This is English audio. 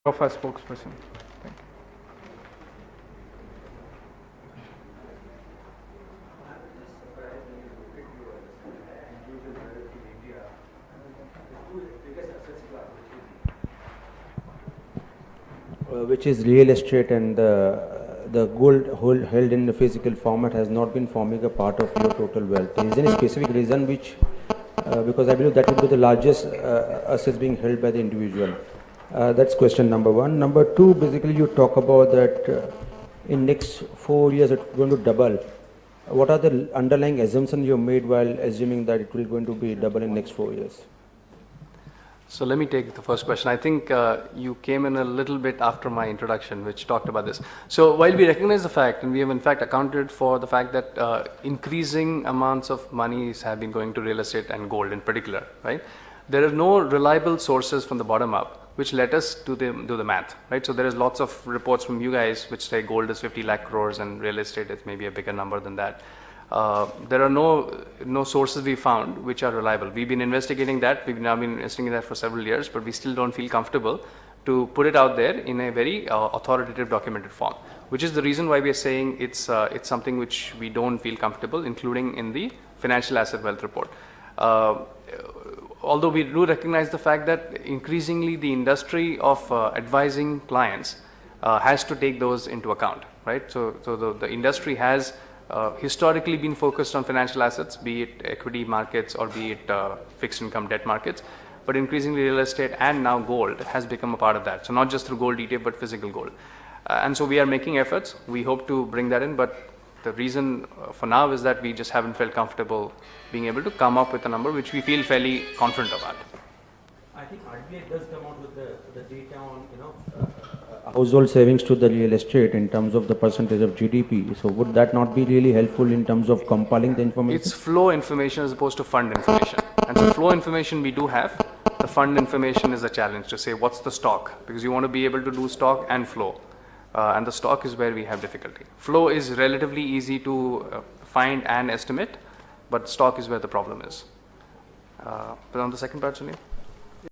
of our spokesperson. Thank you. Which is real estate, and the gold held in the physical format has not been forming a part of your total wealth. Is there any specific reason which, because I believe that would be the largest assets being held by the individual. That's question number one. Number two, basically you talk about that in next 4 years it's going to double. What are the underlying assumptions you made while assuming that it will going to be double in next 4 years? So let me take the first question. I think you came in a little bit after my introduction, which talked about this. So while we recognize the fact, and we have in fact accounted for the fact that increasing amounts of monies have been going to real estate and gold in particular, right? There are no reliable sources from the bottom up which let us do the math, right? So there is lots of reports from you guys which say gold is 50 lakh crores and real estate is maybe a bigger number than that. There are no sources we found which are reliable. We've been investigating that. We've now been investigating that for several years, but we still don't feel comfortable to put it out there in a very authoritative documented form, which is the reason why we are saying it's something which we don't feel comfortable including in the financial asset wealth report. Although we do recognize the fact that increasingly the industry of advising clients has to take those into account, right? So the industry has historically been focused on financial assets, be it equity markets or be it fixed income debt markets, but increasingly real estate and now gold has become a part of that. So not just through gold ETF, but physical gold. And so we are making efforts. We hope to bring that in, but the reason for now is that we just haven't felt comfortable being able to come up with a number which we feel fairly confident about. I think RBI does come out with the data on household savings to the real estate in terms of the percentage of GDP. So would that not be really helpful in terms of compiling the information? It's flow information as opposed to fund information. And so flow information we do have. The fund information is a challenge to say what's the stock, because you want to be able to do stock and flow. And the stock is where we have difficulty. Flow is relatively easy to find and estimate, but stock is where the problem is. But on the second part, Sunil?